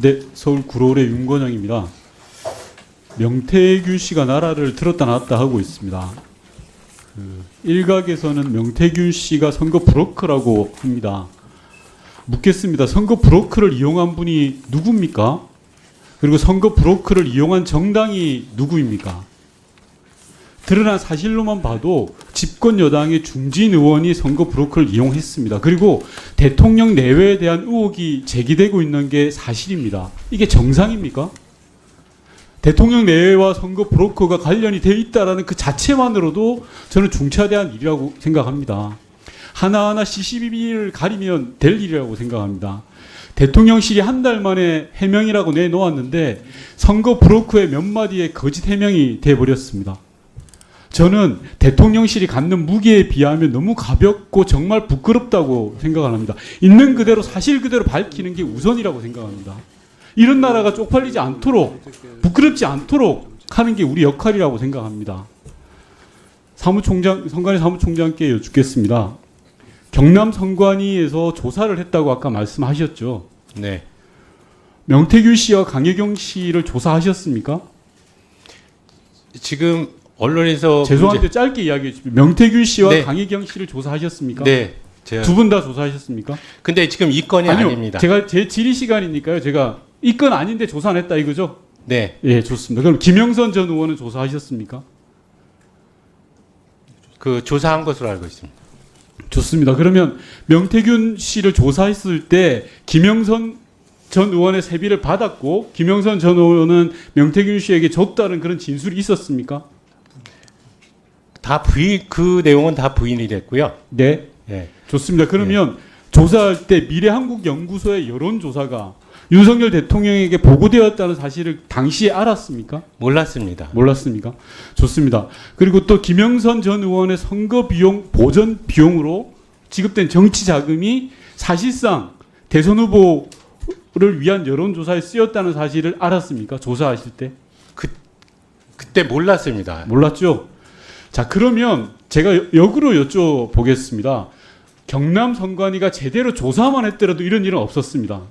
네, 서울 구로울의 윤건영입니다. 명태균 씨가 나라를 들었다 놨다 하고 있습니다. 일각에서는 명태균 씨가 선거 브로커라고 합니다. 묻겠습니다. 선거 브로커를 이용한 분이 누굽니까? 그리고 선거 브로커를 이용한 정당이 누구입니까? 드러난 사실로만 봐도 집권 여당의 중진 의원이 선거 브로커를 이용했습니다. 그리고 대통령 내외에 대한 의혹이 제기되고 있는 게 사실입니다. 이게 정상입니까? 대통령 내외와 선거 브로커가 관련이 돼 있다라는 그 자체만으로도 저는 중차대한 일이라고 생각합니다. 하나하나 CCTV를 가리면 될 일이라고 생각합니다. 대통령실이 한 달 만에 해명이라고 내놓았는데 선거 브로커의 몇 마디의 거짓 해명이 돼버렸습니다. 저는 대통령실이 갖는 무게에 비하면 너무 가볍고 정말 부끄럽다고 생각을 합니다. 있는 그대로 사실 그대로 밝히는 게 우선이라고 생각합니다. 이런 나라가 쪽팔리지 않도록 부끄럽지 않도록 하는 게 우리 역할이라고 생각합니다. 선관위 사무총장께 여쭙겠습니다. 경남 선관위에서 조사를 했다고 아까 말씀하셨죠. 네. 명태균 씨와 강혜경 씨를 조사하셨습니까? 지금 언론에서 죄송한데 짧게 이야기해 주십시오. 명태균 씨와 네. 강혜경 씨를 조사하셨습니까? 네. 두 분 다 조사하셨습니까? 근데 지금 이 건이 아니요, 아닙니다. 제가 제 질의 시간이니까요. 제가 이 건 아닌데 조사 안 했다 이거죠? 네. 예, 좋습니다. 그럼 김영선 전 의원은 조사하셨습니까? 그 조사한 것으로 알고 있습니다. 좋습니다. 그러면 명태균 씨를 조사했을 때 김영선 전 의원의 세비를 받았고 김영선 전 의원은 명태균 씨에게 줬다는 그런 진술이 있었습니까? 그 내용은 다 부인이 됐고요. 네. 네. 좋습니다. 그러면 조사할 때 미래한국연구소의 여론조사가 윤석열 대통령에게 보고되었다는 사실을 당시에 알았습니까? 몰랐습니다. 몰랐습니까? 좋습니다. 그리고 또 김영선 전 의원의 선거 비용 보전 비용으로 지급된 정치 자금이 사실상 대선 후보를 위한 여론조사에 쓰였다는 사실을 알았습니까? 조사하실 때? 그때 몰랐습니다. 몰랐죠? 자, 그러면 제가 역으로 여쭤보겠습니다. 경남 선관위가 제대로 조사만 했더라도 이런 일은 없었습니다.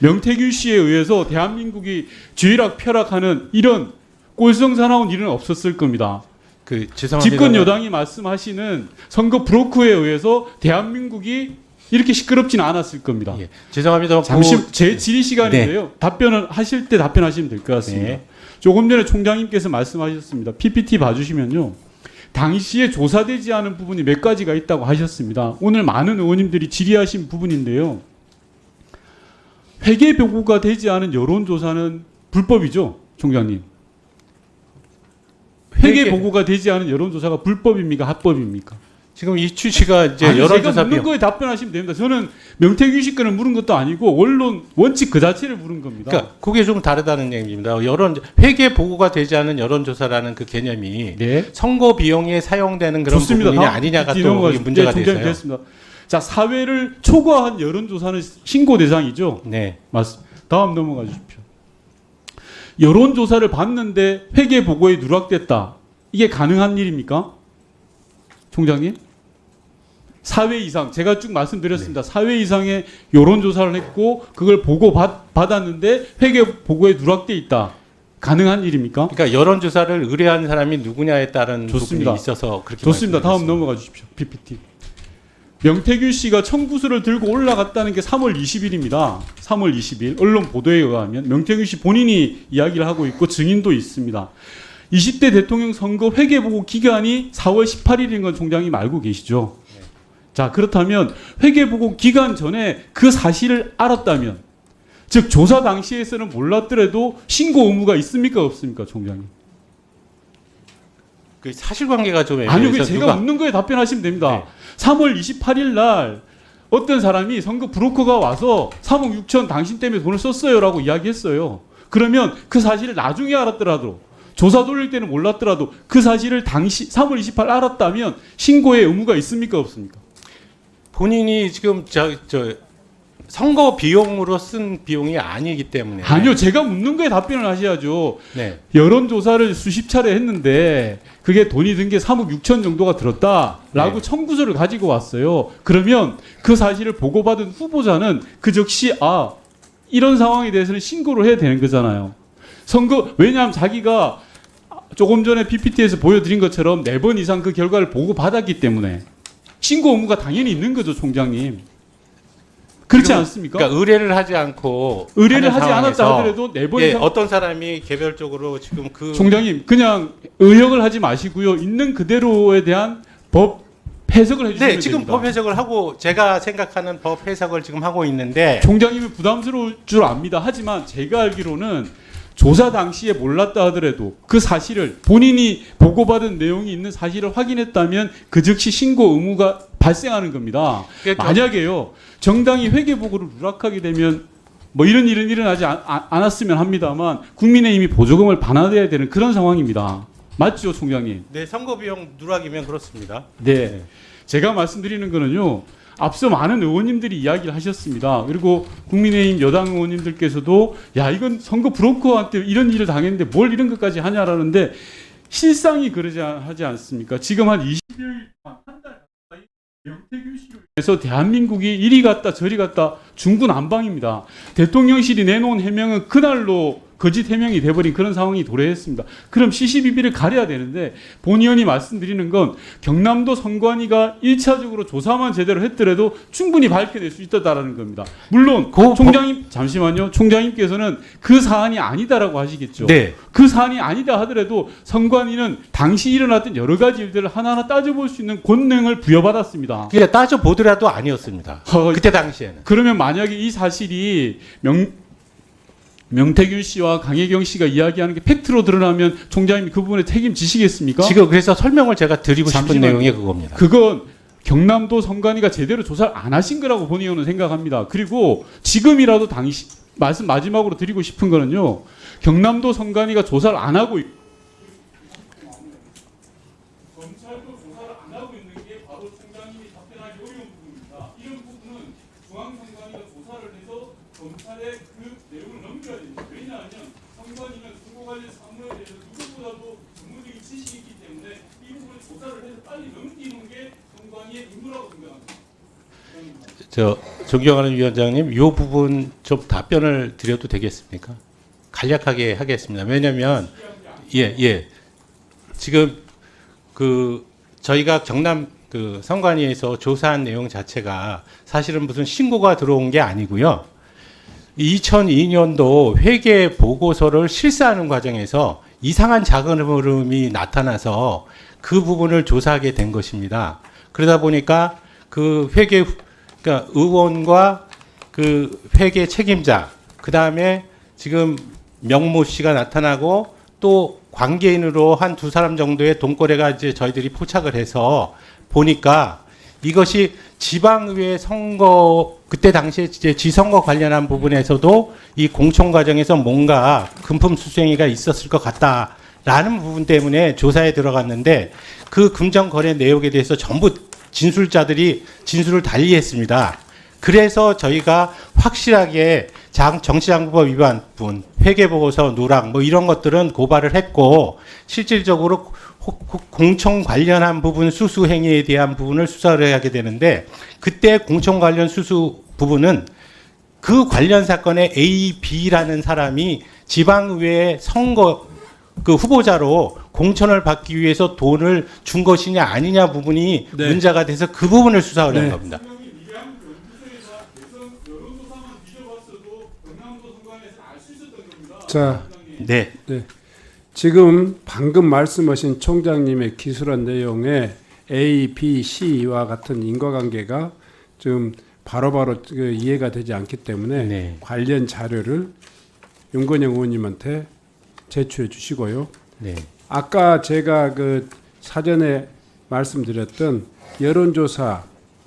명태균 씨에 의해서 대한민국이 쥐락펴락하는 이런 꼴썽사나운 일은 없었을 겁니다. 죄송합니다. 집권 여당이 말씀하시는 선거 브로커에 의해서 대한민국이 이렇게 시끄럽지는 않았을 겁니다. 예. 죄송합니다. 잠시 제 질의 시간인데요. 네. 답변을 하실 때 답변하시면 될 것 같습니다. 네. 조금 전에 총장님께서 말씀하셨습니다. PPT 봐주시면요. 당시에 조사되지 않은 부분이 몇 가지가 있다고 하셨습니다. 오늘 많은 의원님들이 질의하신 부분인데요. 회계 보고가 되지 않은 여론조사는 불법이죠, 총장님. 회계 보고가 되지 않은 여론조사가 불법입니까, 합법입니까? 지금 이 취지가 이제 아니, 제가 여론조사 묻는 거에 답변하시면 됩니다. 저는 명태균 씨 거는 물은 것도 아니고 언론 원칙 그 자체를 물은 겁니다. 그러니까 그게 좀 다르다는 얘기입니다. 회계 보고가 되지 않은 여론조사라는 그 개념이 네. 선거 비용에 사용되는 그런 좋습니다. 부분이냐 아니냐가 또 거기 문제가 총장님 돼서요. 됐습니다. 자, 사회를 초과한 여론조사는 신고 대상이죠. 네. 맞습니다. 다음 넘어가 주십시오. 여론조사를 받는데 회계 보고에 누락됐다. 이게 가능한 일입니까? 총장님? 4회 이상, 제가 쭉 말씀드렸습니다. 4회 이상의 여론조사를 했고 그걸 보고 받았는데 회계 보고에 누락돼 있다. 가능한 일입니까? 그러니까 여론조사를 의뢰한 사람이 누구냐에 따른 좋습니다. 부분이 있어서 그렇게 좋습니다. 다음 말씀드렸습니다. 넘어가 주십시오. PPT. 명태균 씨가 청구서를 들고 올라갔다는 게 3월 20일입니다. 3월 20일 언론 보도에 의하면 명태균 씨 본인이 이야기를 하고 있고 증인도 있습니다. 20대 대통령 선거 회계보고 기간이 4월 18일인 건 총장님 알고 계시죠? 자, 그렇다면 회계보고 기간 전에 그 사실을 알았다면 즉 조사 당시에서는 몰랐더라도 신고 의무가 있습니까 없습니까 총장님? 그 사실관계가 좀 아니요, 애매해서 제가 묻는 거에 답변하시면 됩니다. 네. 3월 28일 날 어떤 사람이 선거 브로커가 와서 3억 6천 당신 때문에 돈을 썼어요라고 이야기했어요. 그러면 그 사실을 나중에 알았더라도 조사 돌릴 때는 몰랐더라도 그 사실을 당시 3월 28일 알았다면 신고의 의무가 있습니까 없습니까? 본인이 지금 선거 비용으로 쓴 비용이 아니기 때문에 아니요, 제가 묻는 거에 답변을 하셔야죠. 네. 여론조사를 수십 차례 했는데 그게 돈이 든 게 3억 6천 정도가 들었다라고 네. 청구서를 가지고 왔어요. 그러면 그 사실을 보고받은 후보자는 그 즉시 이런 상황에 대해서는 신고를 해야 되는 거잖아요. 왜냐하면 자기가 조금 전에 PPT에서 보여드린 것처럼 4번 이상 그 결과를 보고받았기 때문에 신고 의무가 당연히 있는 거죠, 총장님. 그렇지 않습니까? 그러니까 의뢰를 하지 않고 의뢰를 하는 하지 않았다 상황에서 하더라도 4번 예, 이상 어떤 사람이 개별적으로 지금 총장님 그냥 의역을 하지 마시고요. 있는 그대로에 대한 법 해석을 해주시면 네, 지금 됩니다. 법 해석을 하고 제가 생각하는 법 해석을 지금 하고 있는데 총장님이 부담스러울 줄 압니다. 하지만 제가 알기로는 조사 당시에 몰랐다 하더라도 그 사실을 본인이 보고받은 내용이 있는 사실을 확인했다면 그 즉시 신고 의무가 발생하는 겁니다. 그러니까 만약에요 정당이 회계 보고를 누락하게 되면 뭐 이런 일은 일어나지 않았으면 합니다만 국민의힘이 보조금을 반환해야 되는 그런 상황입니다. 맞죠, 총장님? 네, 선거 비용 누락이면 그렇습니다. 네. 제가 말씀드리는 거는요. 앞서 많은 의원님들이 이야기를 하셨습니다. 그리고 국민의힘 여당 의원님들께서도 야 이건 선거 브로커한테 이런 일을 당했는데 뭘 이런 것까지 하냐라는데 실상이 하지 않습니까? 지금 한 20일 한달 가까이 명태균 씨로 인해서 대한민국이 이리 갔다 저리 갔다 중구난방입니다. 대통령실이 내놓은 해명은 그날로 거짓 해명이 돼버린 그런 상황이 도래했습니다. 그럼 시시비비를 가려야 되는데 본 의원이 말씀드리는 건 경남도 선관위가 1차적으로 조사만 제대로 했더라도 충분히 밝혀낼 수 있다라는 겁니다. 물론 총장님 잠시만요. 총장님께서는 그 사안이 아니다라고 하시겠죠. 네. 그 사안이 아니다 하더라도 선관위는 당시 일어났던 여러 가지 일들을 하나하나 따져볼 수 있는 권능을 부여받았습니다. 그냥 따져 보더라도 아니었습니다. 그때 당시에는. 그러면 만약에 이 사실이 명태균 씨와 강혜경 씨가 이야기하는 게 팩트로 드러나면 총장님이 그 부분에 책임지시겠습니까? 지금 그래서 설명을 제가 드리고 싶은 잠시만요. 내용이 그겁니다. 그건 경남도 선관위가 제대로 조사를 안 하신 거라고 본 의원은 생각합니다. 그리고 지금이라도 말씀 마지막으로 드리고 싶은 거는요. 경남도 선관위가 조사를 안 하고 있고 검찰도 조사를 안 하고 있는 게 바로 총장님이 답변하기 어려운 부분입니다. 이런 부분은 중앙선관위가 조사를 해서 검찰에 그 내용을 넘겨야 됩니다. 왜냐하면 선관위는 선거 관련 사무에 대해서 누구보다도 전문적인 지식이 있기 때문에 이 부분을 조사를 해서 빨리 넘기는 게 선관위의 임무라고 생각합니다. 존경하는 위원장님, 이 부분 좀 답변을 드려도 되겠습니까? 간략하게 하겠습니다. 왜냐하면 지금 저희가 경남 선관위에서 조사한 내용 자체가 사실은 무슨 신고가 들어온 게 아니고요. 2002년도 회계 보고서를 실사하는 과정에서 이상한 자금 흐름이 나타나서 그 부분을 조사하게 된 것입니다. 그러다 보니까 그러니까 의원과 그 회계 책임자, 그 다음에 지금 명모 씨가 나타나고 또 관계인으로 한 2사람 정도의 돈거래가 이제 저희들이 포착을 해서 보니까 이것이 지방의회 선거 그때 당시에 이제 지선거 관련한 부분에서도 이 공천 과정에서 뭔가 금품 수수행위가 있었을 것 같다라는 부분 때문에 조사에 들어갔는데 그 금전 거래 내역에 대해서 전부 진술자들이 진술을 달리했습니다. 그래서 저희가 확실하게 정치장부법 위반 부분, 회계보고서 누락 뭐 이런 것들은 고발을 했고 실질적으로 공천 관련한 부분 수수 행위에 대한 부분을 수사를 하게 되는데 그때 공천 관련 수수 부분은 그 관련 사건의 A, B라는 사람이 지방의회 선거 그 후보자로 공천을 받기 위해서 돈을 준 것이냐 아니냐 부분이 네. 문제가 돼서 그 부분을 수사를 한 네. 겁니다. 자, 네. 지금 방금 말씀하신 총장님의 기술한 내용에 A, B, C와 같은 인과관계가 좀 바로바로 이해가 되지 않기 때문에 네. 관련 자료를 윤건영 의원님한테 제출해 주시고요. 네. 아까 제가 그 사전에 말씀드렸던 여론조사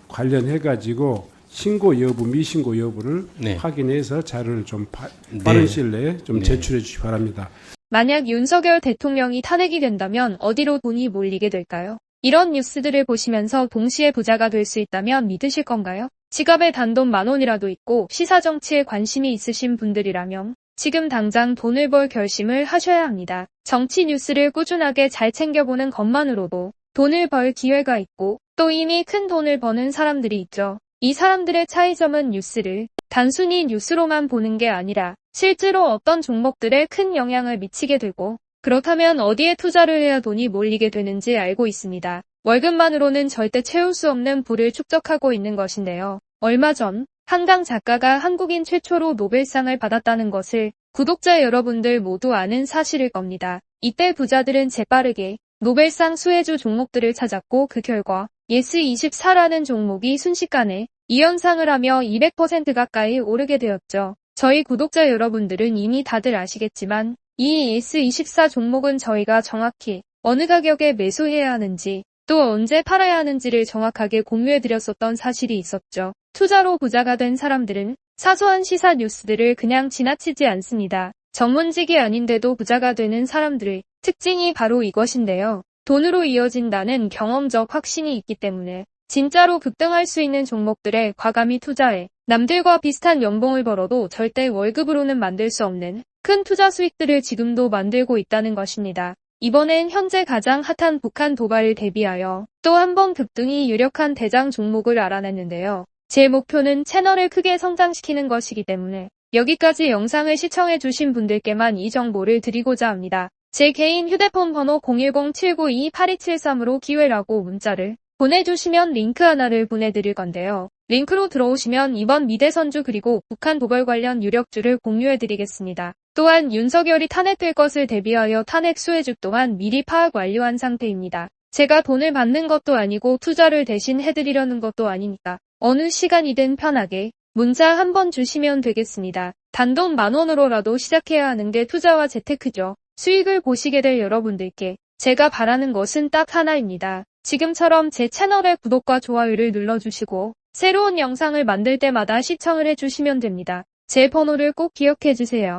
관련해 가지고 신고 여부, 미신고 여부를 네. 확인해서 자료를 좀 네. 빠른 시일 내에 좀 네. 제출해 주시기 바랍니다. 만약 윤석열 대통령이 탄핵이 된다면 어디로 돈이 몰리게 될까요? 이런 뉴스들을 보시면서 동시에 부자가 될 수 있다면 믿으실 건가요? 지갑에 단돈 10,000원이라도 있고 시사 정치에 관심이 있으신 분들이라면 지금 당장 돈을 벌 결심을 하셔야 합니다. 정치 뉴스를 꾸준하게 잘 챙겨보는 것만으로도 돈을 벌 기회가 있고 또 이미 큰 돈을 버는 사람들이 있죠. 이 사람들의 차이점은 뉴스를 단순히 뉴스로만 보는 게 아니라 실제로 어떤 종목들에 큰 영향을 미치게 되고 그렇다면 어디에 투자를 해야 돈이 몰리게 되는지 알고 있습니다. 월급만으로는 절대 채울 수 없는 부를 축적하고 있는 것인데요. 얼마 전 한강 작가가 한국인 최초로 노벨상을 받았다는 것을 구독자 여러분들 모두 아는 사실일 겁니다. 이때 부자들은 재빠르게 노벨상 수혜주 종목들을 찾았고 그 결과 예스24라는 종목이 순식간에 2연상을 하며 200% 가까이 오르게 되었죠. 저희 구독자 여러분들은 이미 다들 아시겠지만 이 예스24 종목은 저희가 정확히 어느 가격에 매수해야 하는지 또 언제 팔아야 하는지를 정확하게 공유해드렸었던 사실이 있었죠. 투자로 부자가 된 사람들은 사소한 시사 뉴스들을 그냥 지나치지 않습니다. 전문직이 아닌데도 부자가 되는 사람들의 특징이 바로 이것인데요. 돈으로 이어진다는 경험적 확신이 있기 때문에 진짜로 급등할 수 있는 종목들에 과감히 투자해 남들과 비슷한 연봉을 벌어도 절대 월급으로는 만들 수 없는 큰 투자 수익들을 지금도 만들고 있다는 것입니다. 이번엔 현재 가장 핫한 북한 도발을 대비하여 또 한 번 급등이 유력한 대장 종목을 알아냈는데요. 제 목표는 채널을 크게 성장시키는 것이기 때문에 여기까지 영상을 시청해주신 분들께만 이 정보를 드리고자 합니다. 제 개인 휴대폰 번호 010-792-8273으로 기회라고 문자를 보내주시면 링크 하나를 보내드릴 건데요. 링크로 들어오시면 이번 미대선주 그리고 북한 도발 관련 유력주를 공유해드리겠습니다. 또한 윤석열이 탄핵될 것을 대비하여 탄핵 수혜주 또한 미리 파악 완료한 상태입니다. 제가 돈을 받는 것도 아니고 투자를 대신 해드리려는 것도 아니니까 어느 시간이든 편하게 문자 한번 주시면 되겠습니다. 단돈 10,000원으로라도 시작해야 하는 게 투자와 재테크죠. 수익을 보시게 될 여러분들께 제가 바라는 것은 딱 하나입니다. 지금처럼 제 채널의 구독과 좋아요를 눌러주시고 새로운 영상을 만들 때마다 시청을 해주시면 됩니다. 제 번호를 꼭 기억해주세요.